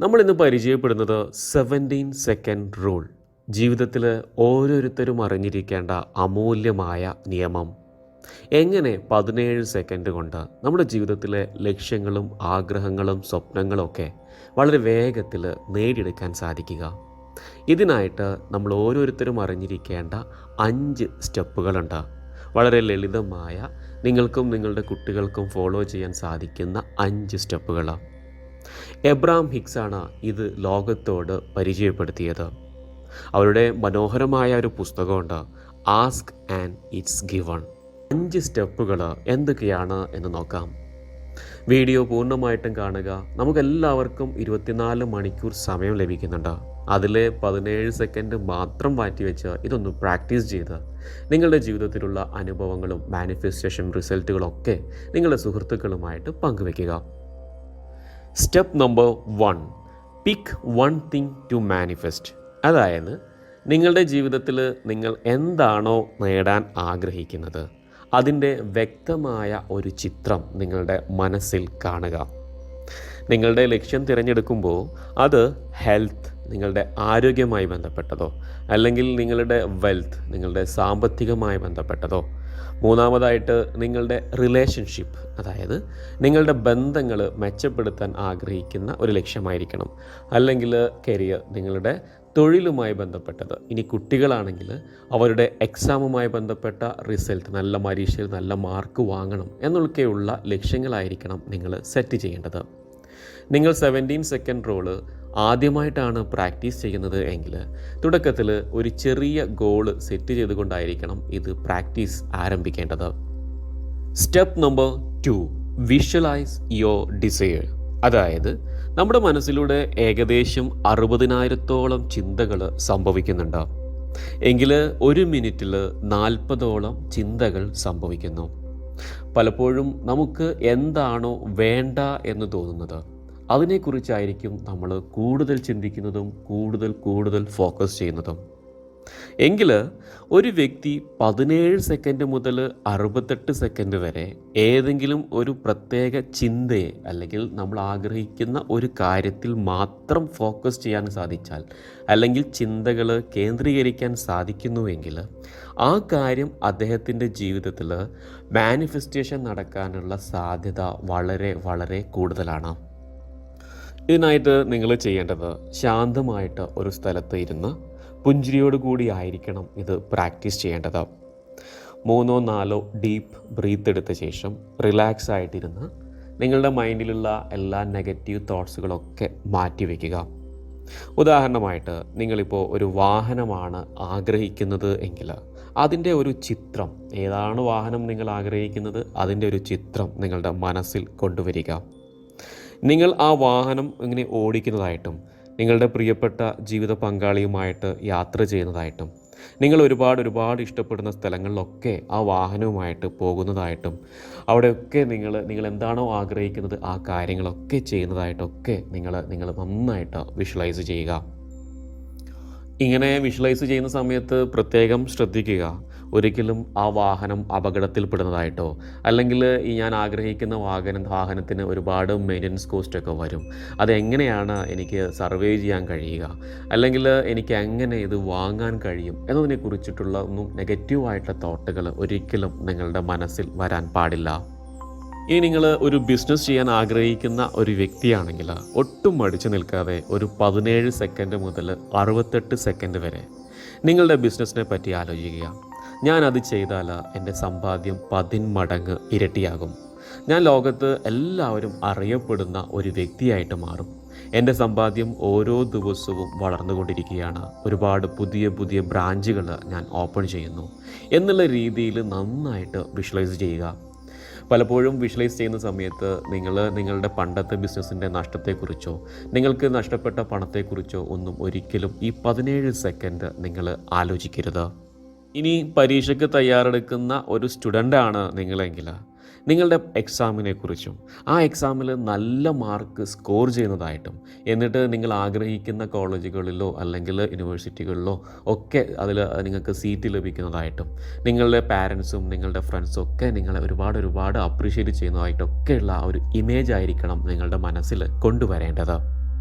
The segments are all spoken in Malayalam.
നമ്മളിന്ന് പരിചയപ്പെടുന്നത് 17 സെക്കൻഡ് റൂൾ. ജീവിതത്തിൽ ഓരോരുത്തരും അറിഞ്ഞിരിക്കേണ്ട അമൂല്യമായ നിയമം. എങ്ങനെ 17 സെക്കൻഡ് കൊണ്ട് നമ്മുടെ ജീവിതത്തിലെ ലക്ഷ്യങ്ങളും ആഗ്രഹങ്ങളും സ്വപ്നങ്ങളും ഒക്കെ വളരെ വേഗത്തിൽ നേടിയെടുക്കാൻ സാധിക്കുക. ഇതിനായിട്ട് നമ്മൾ ഓരോരുത്തരും അറിഞ്ഞിരിക്കേണ്ട 5 സ്റ്റെപ്പുകളുണ്ട്. വളരെ ലളിതമായ, നിങ്ങൾക്കും നിങ്ങളുടെ കുട്ടികൾക്കും ഫോളോ ചെയ്യാൻ സാധിക്കുന്ന 5 സ്റ്റെപ്പുകൾ. എബ്രഹാം ഹിക്സാണ് ഇത് ലോകത്തോട് പരിചയപ്പെടുത്തിയത്. അവരുടെ മനോഹരമായ ഒരു പുസ്തകമുണ്ട്, ആസ്ക് ആൻഡ് ഇറ്റ്സ് ഗിവൺ. 5 സ്റ്റെപ്പുകൾ എന്തൊക്കെയാണ് എന്ന് നോക്കാം. വീഡിയോ പൂർണ്ണമായിട്ടും കാണുക. നമുക്കെല്ലാവർക്കും 24 മണിക്കൂർ സമയം ലഭിക്കുന്നുണ്ട്. അതിലെ 17 സെക്കൻഡ് മാത്രം മാറ്റിവെച്ച് ഇതൊന്ന് പ്രാക്ടീസ് ചെയ്ത് നിങ്ങളുടെ ജീവിതത്തിലുള്ള അനുഭവങ്ങളും മാനിഫെസ്റ്റേഷൻ റിസൾട്ടുകളൊക്കെ നിങ്ങളുടെ സുഹൃത്തുക്കളുമായിട്ട് പങ്കുവയ്ക്കുക. Step number 1, pick 1 thing to manifest. അതായത് നിങ്ങളുടെ ജീവിതത്തിൽ നിങ്ങൾ എന്താണോ നേടാൻ ആഗ്രഹിക്കുന്നത് അതിൻ്റെ വ്യക്തമായ ഒരു ചിത്രം നിങ്ങളുടെ മനസ്സിൽ കാണുക. നിങ്ങളുടെ ലക്ഷ്യം തിരഞ്ഞെടുക്കുമ്പോൾ അത് ഹെൽത്ത്, നിങ്ങളുടെ ആരോഗ്യമായി ബന്ധപ്പെട്ടതോ, അല്ലെങ്കിൽ നിങ്ങളുടെ വെൽത്ത്, നിങ്ങളുടെ സാമ്പത്തികമായി ബന്ധപ്പെട്ടതോ, മൂന്നാമതായിട്ട് നിങ്ങളുടെ റിലേഷൻഷിപ്പ്, അതായത് നിങ്ങളുടെ ബന്ധങ്ങൾ മെച്ചപ്പെടുത്താൻ ആഗ്രഹിക്കുന്ന ഒരു ലക്ഷ്യമായിരിക്കണം. അല്ലെങ്കിൽ കരിയർ, നിങ്ങളുടെ തൊഴിലുമായി ബന്ധപ്പെട്ടത്. ഇനി കുട്ടികളാണെങ്കിൽ അവരുടെ എക്സാമുമായി ബന്ധപ്പെട്ട റിസൾട്ട്, നല്ല പരീക്ഷയിൽ നല്ല മാർക്ക് വാങ്ങണം എന്നൊക്കെയുള്ള ലക്ഷ്യങ്ങളായിരിക്കണം നിങ്ങൾ സെറ്റ് ചെയ്യേണ്ടത്. നിങ്ങൾ 17 സെക്കൻഡ് റൂള് ആദ്യമായിട്ടാണ് പ്രാക്ടീസ് ചെയ്യുന്നത് എങ്കിൽ തുടക്കത്തിൽ ഒരു ചെറിയ ഗോള് സെറ്റ് ചെയ്തുകൊണ്ടായിരിക്കണം ഇത് പ്രാക്ടീസ് ആരംഭിക്കേണ്ടത്. Step number 2, visualise your desire. അതായത് നമ്മുടെ മനസ്സിലൂടെ ഏകദേശം 60,000-ഓളം ചിന്തകൾ സംഭവിക്കുന്നുണ്ട് എങ്കിൽ 1 മിനിറ്റിൽ 40ഓളം ചിന്തകൾ സംഭവിക്കുന്നു. പലപ്പോഴും നമുക്ക് എന്താണോ വേണ്ട എന്ന് തോന്നുന്നത് അതിനെക്കുറിച്ചായിരിക്കും നമ്മൾ കൂടുതൽ ചിന്തിക്കുന്നതും കൂടുതൽ ഫോക്കസ് ചെയ്യുന്നതും. എങ്കിൽ ഒരു വ്യക്തി 17 സെക്കൻഡ് മുതൽ 68 സെക്കൻഡ് വരെ ഏതെങ്കിലും ഒരു പ്രത്യേക ചിന്തയെ അല്ലെങ്കിൽ നമ്മൾ ആഗ്രഹിക്കുന്ന ഒരു കാര്യത്തിൽ മാത്രം ഫോക്കസ് ചെയ്യാൻ സാധിച്ചാൽ, അല്ലെങ്കിൽ ചിന്തകൾ കേന്ദ്രീകരിക്കാൻ സാധിക്കുന്നുവെങ്കിൽ ആ കാര്യം അദ്ദേഹത്തിൻ്റെ ജീവിതത്തിൽ മാനിഫെസ്റ്റേഷൻ നടക്കാനുള്ള സാധ്യത വളരെ കൂടുതലാണ്. ഇതിനായിട്ട് നിങ്ങൾ ചെയ്യേണ്ടത് ശാന്തമായിട്ട് ഒരു സ്ഥലത്ത് ഇരുന്ന് പുഞ്ചിരിയോടുകൂടി ആയിരിക്കണം ഇത് പ്രാക്ടീസ് ചെയ്യേണ്ടത്. 3-4 ഡീപ്പ് ബ്രീത്ത് എടുത്ത ശേഷം റിലാക്സ് ആയിട്ടിരുന്ന് നിങ്ങളുടെ മൈൻഡിലുള്ള എല്ലാ നെഗറ്റീവ് തോട്ട്സുകളൊക്കെ മാറ്റിവെക്കുക. ഉദാഹരണമായിട്ട് നിങ്ങളിപ്പോൾ ഒരു വാഹനമാണ് ആഗ്രഹിക്കുന്നത് എങ്കിൽ അതിൻ്റെ ഒരു ചിത്രം, ഏതാണ് വാഹനം നിങ്ങൾ ആഗ്രഹിക്കുന്നത് അതിൻ്റെ ഒരു ചിത്രം നിങ്ങളുടെ മനസ്സിൽ കൊണ്ടുവരിക. നിങ്ങൾ ആ വാഹനം ഇങ്ങനെ ഓടിക്കുന്നതായിട്ടും നിങ്ങളുടെ പ്രിയപ്പെട്ട ജീവിത പങ്കാളിയുമായിട്ട് യാത്ര ചെയ്യുന്നതായിട്ടും നിങ്ങൾ ഒരുപാട് ഇഷ്ടപ്പെടുന്ന സ്ഥലങ്ങളിലൊക്കെ ആ വാഹനവുമായിട്ട് പോകുന്നതായിട്ടും അവിടെയൊക്കെ നിങ്ങൾ എന്താണോ ആഗ്രഹിക്കുന്നത് ആ കാര്യങ്ങളൊക്കെ ചെയ്യുന്നതായിട്ടൊക്കെ നിങ്ങൾ നന്നായിട്ട് വിഷ്വലൈസ് ചെയ്യുക. ഇങ്ങനെ വിഷ്വലൈസ് ചെയ്യുന്ന സമയത്ത് പ്രത്യേകം ശ്രദ്ധിക്കുക, ഒരിക്കലും ആ വാഹനം അപകടത്തിൽപ്പെടുന്നതായിട്ടോ, അല്ലെങ്കിൽ ഈ ഞാൻ ആഗ്രഹിക്കുന്ന വാഹനത്തിന് ഒരുപാട് മെയിൻ്റനൻസ് കോസ്റ്റൊക്കെ വരും, അതെങ്ങനെയാണ് എനിക്ക് സർവൈവ് ചെയ്യാൻ കഴിയുക, അല്ലെങ്കിൽ എനിക്ക് എങ്ങനെ ഇത് വാങ്ങാൻ കഴിയും എന്നതിനെക്കുറിച്ചിട്ടുള്ള ഒന്നും നെഗറ്റീവായിട്ടുള്ള തോട്ടുകൾ ഒരിക്കലും നിങ്ങളുടെ മനസ്സിൽ വരാൻ പാടില്ല. ഇനി നിങ്ങൾ ഒരു ബിസിനസ് ചെയ്യാൻ ആഗ്രഹിക്കുന്ന ഒരു വ്യക്തിയാണെങ്കിൽ ഒട്ടും മടിച്ചു നിൽക്കാതെ ഒരു 17 സെക്കൻഡ് മുതൽ 68 സെക്കൻഡ് വരെ നിങ്ങളുടെ ബിസിനസ്സിനെ പറ്റി ആലോചിക്കുക. ഞാനത് ചെയ്താൽ എൻ്റെ സമ്പാദ്യം 10 മടങ്ങ് ഇരട്ടിയാകും. ഞാൻ ലോകത്ത് എല്ലാവരും അറിയപ്പെടുന്ന ഒരു വ്യക്തിയായിട്ട് മാറും. എൻ്റെ സമ്പാദ്യം ഓരോ ദിവസവും വളർന്നുകൊണ്ടിരിക്കുകയാണ്. ഒരുപാട് പുതിയ ബ്രാഞ്ചുകൾ ഞാൻ ഓപ്പൺ ചെയ്യുന്നു എന്നുള്ള രീതിയിൽ നന്നായിട്ട് വിഷ്വലൈസ് ചെയ്യുക. പലപ്പോഴും വിഷ്വലൈസ് ചെയ്യുന്ന സമയത്ത് നിങ്ങളുടെ പണ്ടത്തെ ബിസിനസ്സിൻ്റെ നഷ്ടത്തെക്കുറിച്ചോ നിങ്ങൾക്ക് നഷ്ടപ്പെട്ട പണത്തെക്കുറിച്ചോ ഒന്നും ഒരിക്കലും ഈ 17 സെക്കൻഡ് നിങ്ങൾ ആലോചിക്കരുത്. ഇനി പരീക്ഷയ്ക്ക് തയ്യാറെടുക്കുന്ന ഒരു സ്റ്റുഡൻ്റാണ് നിങ്ങളെങ്കിൽ നിങ്ങളുടെ എക്സാമിനെക്കുറിച്ചും ആ എക്സാമിൽ നല്ല മാർക്ക് സ്കോർ ചെയ്യുന്നതായിട്ടും, എന്നിട്ട് നിങ്ങൾ ആഗ്രഹിക്കുന്ന കോളേജുകളിലോ അല്ലെങ്കിൽ യൂണിവേഴ്സിറ്റികളിലോ ഒക്കെ അതിൽ നിങ്ങൾക്ക് സീറ്റ് ലഭിക്കുന്നതായിട്ടും, നിങ്ങളുടെ പാരൻസും നിങ്ങളുടെ ഫ്രണ്ട്സും ഒക്കെ നിങ്ങളെ ഒരുപാട് അപ്രീഷിയേറ്റ് ചെയ്യുന്നതായിട്ടൊക്കെയുള്ള ഒരു ഇമേജ് ആയിരിക്കണം നിങ്ങളുടെ മനസ്സിൽ കൊണ്ടുവരേണ്ടത്.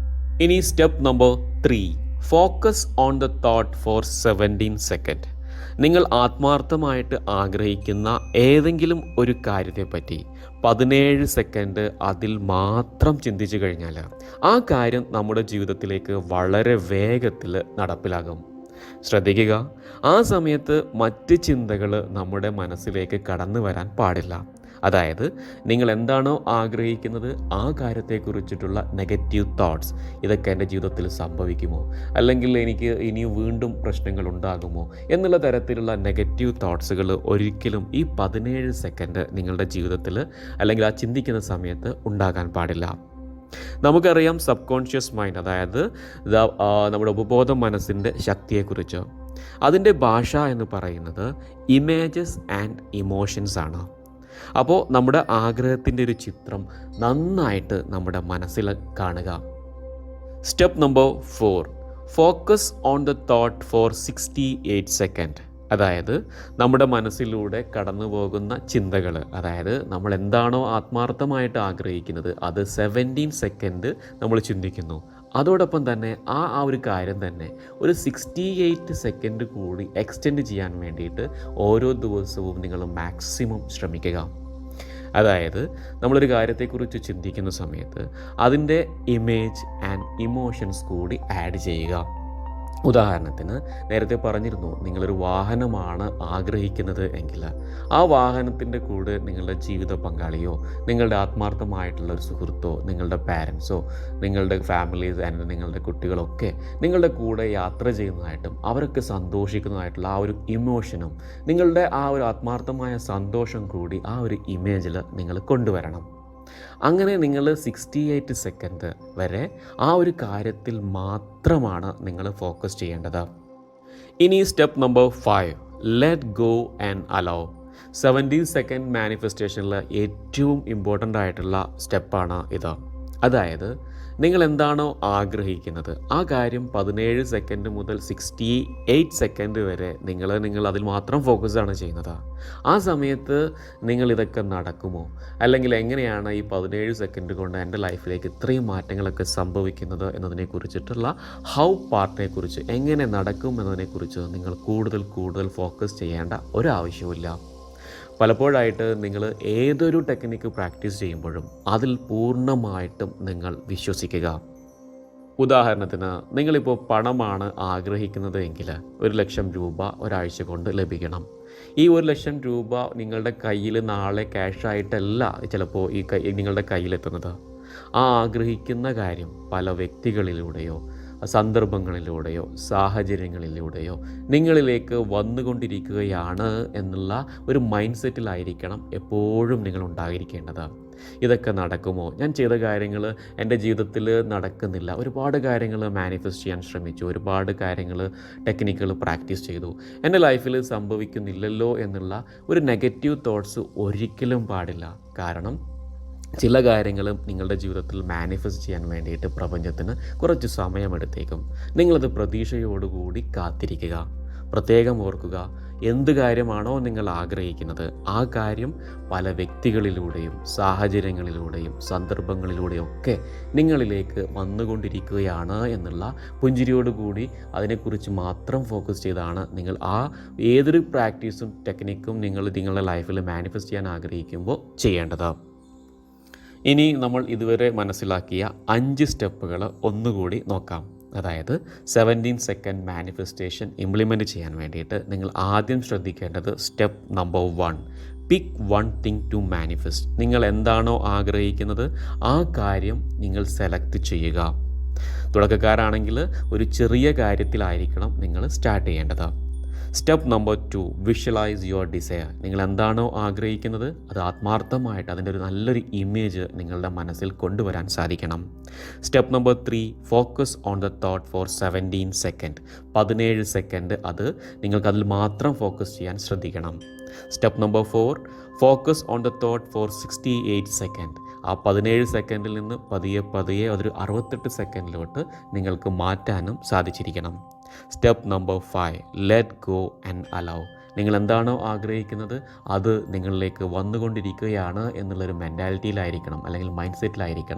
ഇനി step number 3, focus on the thought four 17 second. നിങ്ങൾ ആത്മാർത്ഥമായിട്ട് ആഗ്രഹിക്കുന്ന ഏതെങ്കിലും ഒരു കാര്യത്തെപ്പറ്റി 17 സെക്കൻഡ് അതിൽ മാത്രം ചിന്തിച്ചു കഴിഞ്ഞാൽ ആ കാര്യം നമ്മുടെ ജീവിതത്തിലേക്ക് വളരെ വേഗത്തിൽ നടപ്പിലാകും. ശ്രദ്ധിക്കുക, ആ സമയത്ത് മറ്റ് ചിന്തകൾ നമ്മുടെ മനസ്സിലേക്ക് കടന്നു വരാൻ പാടില്ല. അതായത് നിങ്ങൾ എന്താണോ ആഗ്രഹിക്കുന്നത് ആ കാര്യത്തെക്കുറിച്ചിട്ടുള്ള നെഗറ്റീവ് തോട്ട്സ്, ഇതൊക്കെ എൻ്റെ ജീവിതത്തിൽ സംഭവിക്കുമോ, അല്ലെങ്കിൽ എനിക്ക് ഇനി വീണ്ടും പ്രശ്നങ്ങൾ ഉണ്ടാകുമോ എന്നുള്ള തരത്തിലുള്ള നെഗറ്റീവ് തോട്ട്സുകൾ ഒരിക്കലും ഈ 17 സെക്കൻഡ് നിങ്ങളുടെ ജീവിതത്തിൽ അല്ലെങ്കിൽ ആ ചിന്തിക്കുന്ന സമയത്ത് ഉണ്ടാകാൻ പാടില്ല. നമുക്കറിയാം സബ് കോൺഷ്യസ് മൈൻഡ്, അതായത് നമ്മുടെ ഉപബോധ മനസ്സിൻ്റെ ശക്തിയെക്കുറിച്ച്. അതിൻ്റെ ഭാഷ എന്ന് പറയുന്നത് ഇമേജസ് ആൻഡ് ഇമോഷൻസ് ആണ്. അപ്പോൾ നമ്മുടെ ആഗ്രഹത്തിൻ്റെ ഒരു ചിത്രം നന്നായിട്ട് നമ്മുടെ മനസ്സിൽ കാണുക. Step number 4, focus on the thought four 68 second. അതായത് നമ്മുടെ മനസ്സിലൂടെ കടന്നു പോകുന്ന ചിന്തകൾ, അതായത് നമ്മൾ എന്താണോ ആത്മാർത്ഥമായിട്ട് ആഗ്രഹിക്കുന്നത് അത് 17 സെക്കൻഡ് നമ്മൾ ചിന്തിക്കുന്നു. അതോടൊപ്പം തന്നെ ആ ഒരു കാര്യം തന്നെ ഒരു 68 സെക്കൻഡ് കൂടി എക്സ്റ്റെൻഡ് ചെയ്യാൻ വേണ്ടിയിട്ട് ഓരോ ദിവസവും നിങ്ങൾ മാക്സിമം ശ്രമിക്കുക. അതായത് നമ്മളൊരു കാര്യത്തെക്കുറിച്ച് ചിന്തിക്കുന്ന സമയത്ത് അതിൻ്റെ ഇമേജ് ആൻഡ് ഇമോഷൻസ് കൂടി ആഡ് ചെയ്യുക. ഉദാഹരണത്തിന് നേരത്തെ പറഞ്ഞിരുന്നു, നിങ്ങളൊരു വാഹനമാണ് ആഗ്രഹിക്കുന്നത് എങ്കിൽ ആ വാഹനത്തിൻ്റെ കൂടെ നിങ്ങളുടെ ജീവിത പങ്കാളിയോ, നിങ്ങളുടെ ആത്മാർത്ഥമായിട്ടുള്ള ഒരു സുഹൃത്തോ, നിങ്ങളുടെ പാരൻസോ, നിങ്ങളുടെ ഫാമിലീസ് ആൻഡ് നിങ്ങളുടെ കുട്ടികളൊക്കെ നിങ്ങളുടെ കൂടെ യാത്ര ചെയ്യുന്നതായിട്ടും അവരൊക്കെ സന്തോഷിക്കുന്നതായിട്ടുള്ള ആ ഒരു ഇമോഷനും നിങ്ങളുടെ ആ ഒരു ആത്മാർത്ഥമായ സന്തോഷം കൂടി ആ ഒരു ഇമേജിൽ നിങ്ങൾ കൊണ്ടുവരണം. അങ്ങനെ നിങ്ങൾ 68 സെക്കൻഡ് വരെ ആ ഒരു കാര്യത്തിൽ മാത്രമാണ് നിങ്ങൾ ഫോക്കസ് ചെയ്യേണ്ടത്. ഇനി step number 5, let go and allow. 17 second മാനിഫെസ്റ്റേഷനിൽ ഏറ്റവും ഇമ്പോർട്ടൻ്റ് ആയിട്ടുള്ള സ്റ്റെപ്പാണ് ഇത്. അതായത് നിങ്ങൾ എന്താണോ ആഗ്രഹിക്കുന്നത് ആ കാര്യം 17 സെക്കൻഡ് മുതൽ 68 സെക്കൻഡ് വരെ നിങ്ങൾ അതിൽ മാത്രം ഫോക്കസാണ് ചെയ്യുന്നത്. ആ സമയത്ത് ഇതൊക്കെ നടക്കുമോ, അല്ലെങ്കിൽ എങ്ങനെയാണ് ഈ 17 സെക്കൻഡ് കൊണ്ട് എൻ്റെ ലൈഫിലേക്ക് ഇത്രയും മാറ്റങ്ങളൊക്കെ സംഭവിക്കുന്നത് എന്നതിനെക്കുറിച്ചിട്ടുള്ള ഹൗ പാർട്ടിനെക്കുറിച്ച്, എങ്ങനെ നടക്കും എന്നതിനെക്കുറിച്ച് നിങ്ങൾ കൂടുതൽ ഫോക്കസ് ചെയ്യേണ്ട ഒരാവശ്യമില്ല. പലപ്പോഴായിട്ട് നിങ്ങൾ ഏതൊരു ടെക്നിക്ക് പ്രാക്ടീസ് ചെയ്യുമ്പോഴും അതിൽ പൂർണ്ണമായിട്ടും നിങ്ങൾ വിശ്വസിക്കുക. ഉദാഹരണത്തിന് നിങ്ങളിപ്പോൾ പണമാണ് ആഗ്രഹിക്കുന്നത് എങ്കിൽ 1,00,000 രൂപ ഒരാഴ്ച കൊണ്ട് ലഭിക്കണം. ഈ 1,00,000 രൂപ നിങ്ങളുടെ കയ്യിൽ നാളെ ക്യാഷായിട്ടല്ല ചിലപ്പോൾ നിങ്ങളുടെ കയ്യിലെത്തുന്നത്. ആ ആഗ്രഹിക്കുന്ന കാര്യം പല വ്യക്തികളിലൂടെയോ സന്ദർഭങ്ങളിലൂടെയോ സാഹചര്യങ്ങളിലൂടെയോ നിങ്ങളിലേക്ക് വന്നുകൊണ്ടിരിക്കുകയാണ് എന്നുള്ള ഒരു മൈൻഡ് സെറ്റിലായിരിക്കണം എപ്പോഴും നിങ്ങൾ ഉണ്ടായിരിക്കേണ്ടത്. ഇതൊക്കെ നടക്കുമോ, ഞാൻ ചെയ്ത കാര്യങ്ങൾ എൻ്റെ ജീവിതത്തിൽ നടക്കുന്നില്ല, ഒരുപാട് കാര്യങ്ങൾ മാനിഫെസ്റ്റ് ചെയ്യാൻ ശ്രമിച്ചു, ഒരുപാട് കാര്യങ്ങൾ ടെക്നിക്കുകൾ പ്രാക്ടീസ് ചെയ്തു, എൻ്റെ ലൈഫിൽ സംഭവിക്കുന്നില്ലല്ലോ എന്നുള്ള ഒരു നെഗറ്റീവ് തോട്ട്സ് ഒരിക്കലും പാടില്ല. കാരണം ചില കാര്യങ്ങളും നിങ്ങളുടെ ജീവിതത്തിൽ മാനിഫെസ്റ്റ് ചെയ്യാൻ വേണ്ടിയിട്ട് പ്രപഞ്ചത്തിന് കുറച്ച് സമയമെടുത്തേക്കും. നിങ്ങളത് പ്രതീക്ഷയോടുകൂടി കാത്തിരിക്കുക. പ്രത്യേകം ഓർക്കുക, എന്ത് കാര്യമാണോ നിങ്ങൾ ആഗ്രഹിക്കുന്നത് ആ കാര്യം പല വ്യക്തികളിലൂടെയും സാഹചര്യങ്ങളിലൂടെയും സന്ദർഭങ്ങളിലൂടെയും ഒക്കെ നിങ്ങളിലേക്ക് വന്നുകൊണ്ടിരിക്കുകയാണ് എന്നുള്ള പുഞ്ചിരിയോടുകൂടി അതിനെക്കുറിച്ച് മാത്രം ഫോക്കസ് ചെയ്താണ് നിങ്ങൾ ആ ഏതൊരു പ്രാക്ടീസും ടെക്നിക്കും നിങ്ങളുടെ ലൈഫിൽ മാനിഫെസ്റ്റ് ചെയ്യാൻ ആഗ്രഹിക്കുമ്പോൾ ചെയ്യേണ്ടത്. ഇനി നമ്മൾ ഇതുവരെ മനസ്സിലാക്കിയ 5 സ്റ്റെപ്പുകൾ ഒന്നുകൂടി നോക്കാം. അതായത് 17 സെക്കൻഡ് മാനിഫെസ്റ്റേഷൻ ഇംപ്ലിമെൻറ്റ് ചെയ്യാൻ വേണ്ടിയിട്ട് നിങ്ങൾ ആദ്യം ശ്രദ്ധിക്കേണ്ടത് step number 1, pick 1 thing to manifest. നിങ്ങൾ എന്താണോ ആഗ്രഹിക്കുന്നത് ആ കാര്യം നിങ്ങൾ സെലക്ട് ചെയ്യുക. തുടക്കക്കാരാണെങ്കിൽ ഒരു ചെറിയ കാര്യത്തിലായിരിക്കണം നിങ്ങൾ സ്റ്റാർട്ട് ചെയ്യേണ്ടത്. Step number 2, visualise your desire. നിങ്ങൾ എന്താണോ ആഗ്രഹിക്കുന്നത് അത് ആത്മാർത്ഥമായിട്ട് അതിൻ്റെ ഒരു നല്ലൊരു ഇമേജ് നിങ്ങളുടെ മനസ്സിൽ കൊണ്ടുവരാൻ സാധിക്കണം. Step number 3, focus on the thought four 17 second. 17 second അത് നിങ്ങൾക്കതിൽ മാത്രം ഫോക്കസ് ചെയ്യാൻ ശ്രദ്ധിക്കണം. Step number 4, focus on the thought four 68 second. ആ 17 സെക്കൻഡിൽ നിന്ന് പതിയെ അതൊരു 68 സെക്കൻഡിലോട്ട് നിങ്ങൾക്ക് മാറ്റാനും സാധിച്ചിരിക്കണം. Step number 5, let go and allow. നിങ്ങൾ എന്താണോ ആഗ്രഹിക്കുന്നത് അത് നിങ്ങളിലേക്ക് വന്നുകൊണ്ടിരിക്കുകയാണ് എന്നുള്ളൊരു മെൻറ്റാലിറ്റിയിലായിരിക്കണം, അല്ലെങ്കിൽ മൈൻഡ് സെറ്റിലായിരിക്കണം